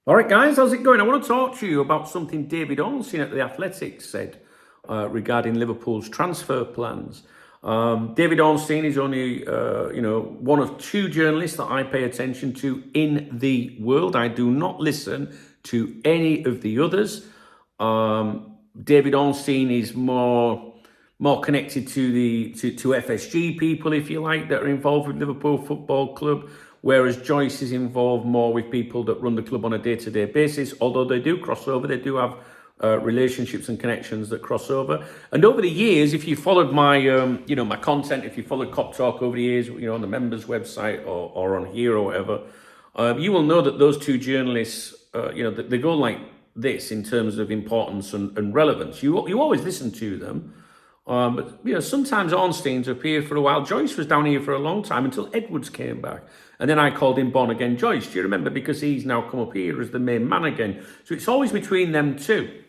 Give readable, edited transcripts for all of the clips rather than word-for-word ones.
All right, guys, how's it going? I want to talk to you about something David Ornstein at The Athletic said regarding Liverpool's transfer plans. David Ornstein is only, one of two journalists that I pay attention to in the world. I do not listen to any of the others. David Ornstein is more connected to to FSG people, if you like, that are involved with Liverpool Football Club, whereas Joyce is involved more with people that run the club on a day-to-day basis. Although they do cross over, they do have relationships and connections that cross over. And over the years, if you followed my my content, if you followed Cop Talk over the years, on the members website or on here or whatever, you will know that those two journalists, they go like this in terms of importance and relevance. You always listen to them. But sometimes Ornstein's appeared for a while. Joyce was down here for a long time until Edwards came back. And then I called him Born Again Joyce. Do you remember? Because he's now come up here as the main man again. So it's always between them two.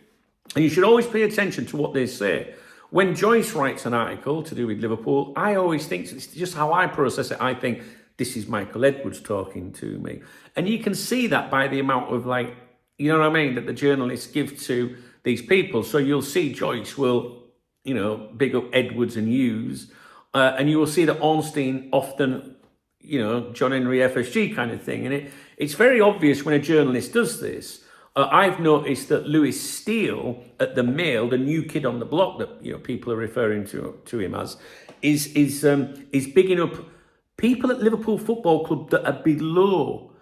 And you should always pay attention to what they say. When Joyce writes an article to do with Liverpool, I always think, it's just how I process it, I think, this is Michael Edwards talking to me. And you can see that by the amount of, that the journalists give to these people. So you'll see Joyce will big up Edwards and Hughes, and you will see that Ornstein often, John Henry FSG kind of thing. And it's very obvious when a journalist does this. I've noticed that Lewis Steele at the Mail, the new kid on the block that people are referring to him as, is bigging up people at Liverpool Football Club that are below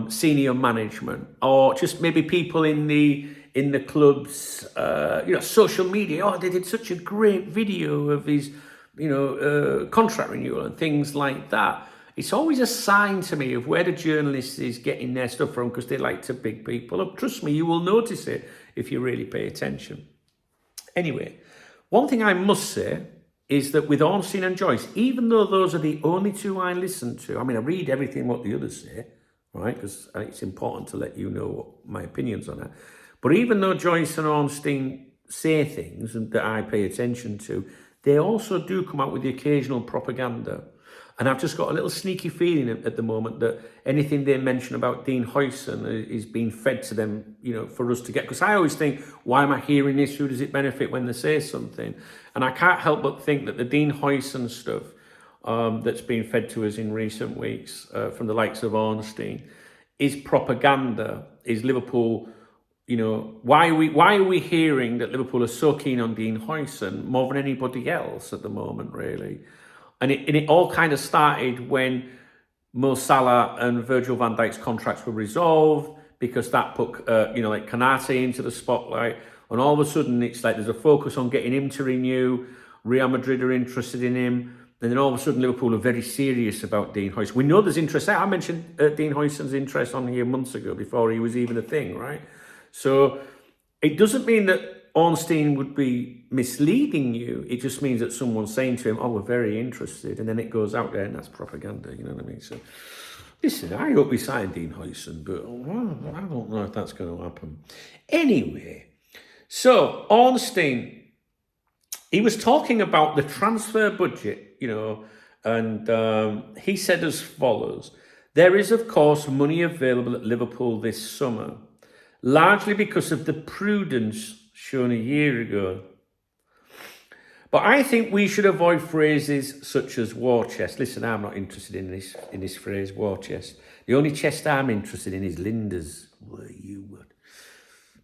senior management, or just maybe people in the club's, social media. Oh, they did such a great video of his, contract renewal and things like that. It's always a sign to me of where the journalist is getting their stuff from, because they like to big people up. Trust me, you will notice it if you really pay attention. Anyway, one thing I must say is that with Ornstein and Joyce, even though those are the only two I listen to, I read everything what the others say, right? Because it's important to let you know what my opinions on it. But even though Joyce and Ornstein say things that I pay attention to, they also do come out with the occasional propaganda. And I've just got a little sneaky feeling at the moment that anything they mention about Dean Huijsen is being fed to them, for us to get. Because I always think, why am I hearing this? Who does it benefit when they say something? And I can't help but think that the Dean Huijsen stuff that's been fed to us in recent weeks from the likes of Ornstein is propaganda, is Liverpool. Why are we hearing that Liverpool are so keen on Dean Huijsen more than anybody else at the moment, really? And it all kind of started when Mo Salah and Virgil van Dijk's contracts were resolved, because that put, Kanate into the spotlight. And all of a sudden, it's like there's a focus on getting him to renew. Real Madrid are interested in him. And then all of a sudden, Liverpool are very serious about Dean Huijsen. We know there's interest. I mentioned Dean Huijsen's interest on here months ago, before he was even a thing, right? So it doesn't mean that Ornstein would be misleading you. It just means that someone's saying to him, oh, we're very interested. And then it goes out there, and that's propaganda, you know what I mean? So, listen, I hope we sign Dean Huijsen, but I don't know if that's going to happen. Anyway, so Ornstein, he was talking about the transfer budget, and he said as follows: there is, of course, money available at Liverpool this summer, largely because of the prudence shown a year ago. But I think we should avoid phrases such as war chest. Listen, I'm not interested in this phrase, war chest. The only chest I'm interested in is Linda's. Well, you would.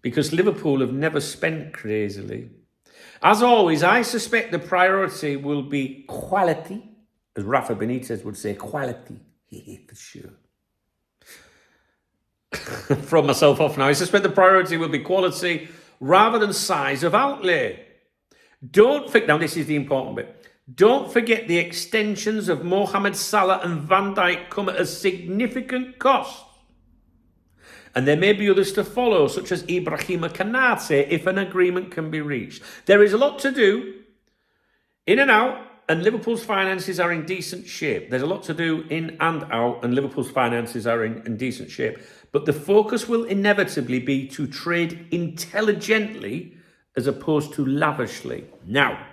Because Liverpool have never spent crazily. As always, I suspect the priority will be quality, as Rafa Benitez would say, quality, for sure. From myself off now. I suspect the priority will be quality rather than size of outlay. Now this is the important bit. Don't forget the extensions of Mohamed Salah and Van Dijk come at a significant cost. And there may be others to follow, such as Ibrahima Kanate, if an agreement can be reached. There is a lot to do, in and out, and Liverpool's finances are in decent shape. There's a lot to do in and out, and Liverpool's finances are in decent shape. But the focus will inevitably be to trade intelligently as opposed to lavishly. Now,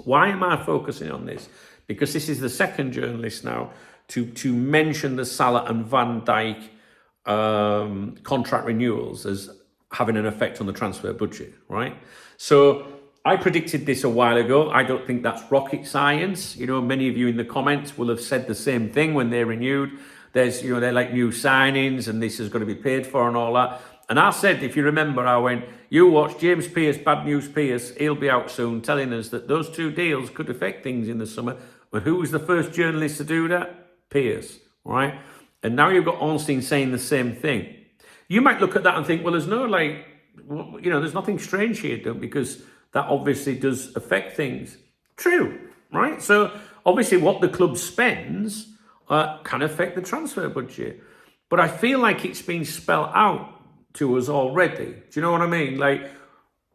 why am I focusing on this? Because this is the second journalist now to mention the Salah and Van Dijk contract renewals as having an effect on the transfer budget, right? So I predicted this a while ago. I don't think that's rocket science. You know, many of you in the comments will have said the same thing when they're renewed. There's, you know, they're like new signings and this is going to be paid for and all that. And I said, if you remember, I went, you watch James Pearce, Bad News Pearce, he'll be out soon telling us that those two deals could affect things in the summer. But who was the first journalist to do that? Pearce, right? And now you've got Ornstein saying the same thing. You might look at that and think, well, there's no like, you know, there's nothing strange here, because that obviously does affect things. True, right? So obviously what the club spends can affect the transfer budget. But I feel like it's been spelled out to us already. Do you know what I mean? Like,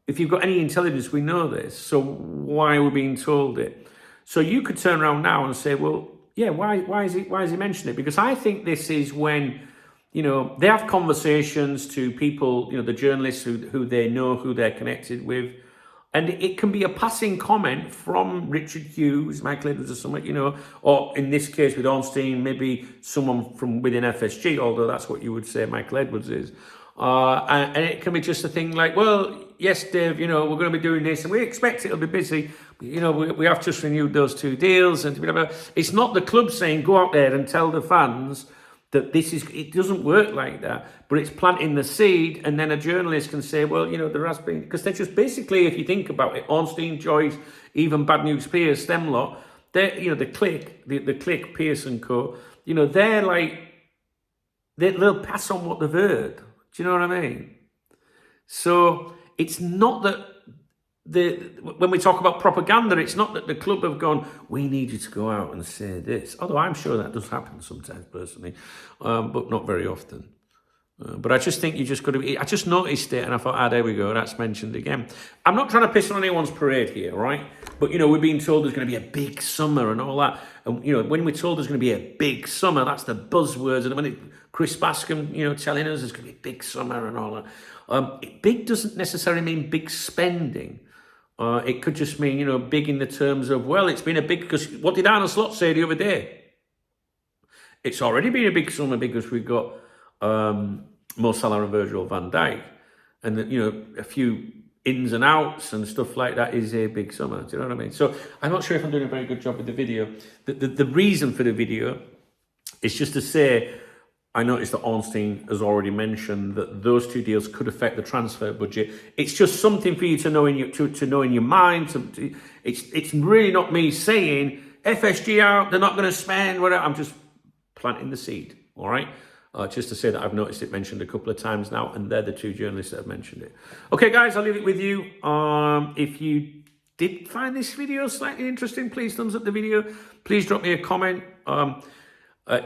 if you've got any intelligence, we know this. So why are we being told it? So you could turn around now and say, well, yeah, why is he mentioning it? Because I think this is when, you know, they have conversations to people, you know, the journalists who they know, who they're connected with. And it can be a passing comment from Richard Hughes, Michael Edwards or something, you know, or in this case with Ornstein, maybe someone from within FSG, although that's what you would say Michael Edwards is. And it can be just a thing like, well, yes, Dave, you know, we're going to be doing this and we expect it'll be busy. You know, we have just renewed those two deals. And whatever. It's not the club saying, go out there and tell the fans that this is, it doesn't work like that, but it's planting the seed. And then a journalist can say, well, you know, there has been, because they're just basically, if you think about it, Ornstein, Joyce, even Bad News Pearce, them lot, they're, you know, the click, Pearce and Co., you know, they're like, they'll pass on what they've heard. Do you know what I mean? So it's not that when we talk about propaganda, it's not that the club have gone, we need you to go out and say this. Although I'm sure that does happen sometimes personally, but not very often. But I just think you just got to be, I just noticed it and I thought, there we go, that's mentioned again. I'm not trying to piss on anyone's parade here, right? But, you know, we're being told there's going to be a big summer and all that. And, you know, when we're told there's going to be a big summer, that's the buzzwords. And when Chris Bascom, you know, telling us there's going to be a big summer and all that. Big doesn't necessarily mean big spending. It could just mean, you know, big in the terms of, well, it's been a big, because what did Arne Slot say the other day? It's already been a big summer because we've got Mo Salah and Virgil van Dijk. And, you know, a few ins and outs and stuff like that is a big summer. Do you know what I mean? So I'm not sure if I'm doing a very good job with the video. The reason for the video is just to say, I noticed that Ornstein has already mentioned that those two deals could affect the transfer budget. It's just something for you to know in your to know in your mind. It's really not me saying FSG out, they're not going to spend whatever. I'm just planting the seed. All right, just to say that I've noticed it mentioned a couple of times now, and they're the two journalists that have mentioned it. Okay, guys, I'll leave it with you. If you did find this video slightly interesting, please thumbs up the video. Please drop me a comment.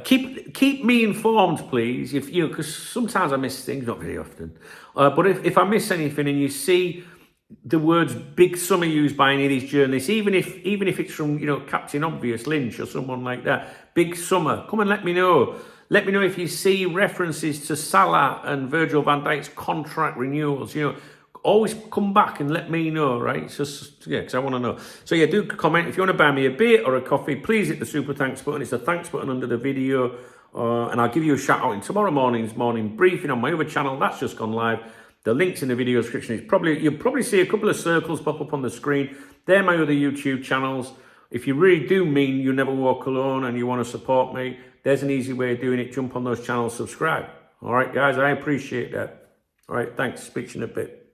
Keep me informed, please. If you know, because sometimes I miss things, not very often. But if I miss anything and you see the words "big summer" used by any of these journalists, even if it's from, you know, Captain Obvious Lynch or someone like that, big summer, come and let me know. Let me know if you see references to Salah and Virgil van Dijk's contract renewals. You know, always come back and let me know, right? It's just, yeah, because I want to know. So yeah, do comment. If you want to buy me a beer or a coffee, please hit the super thanks button. It's the thanks button under the video. And I'll give you a shout out in tomorrow morning's morning briefing on my other channel. That's just gone live. The link's in the video description. You'll probably see a couple of circles pop up on the screen. They're my other YouTube channels. If you really do mean you never walk alone and you want to support me, there's an easy way of doing it. Jump on those channels, subscribe. All right, guys, I appreciate that. All right, thanks. Speak to you in a bit.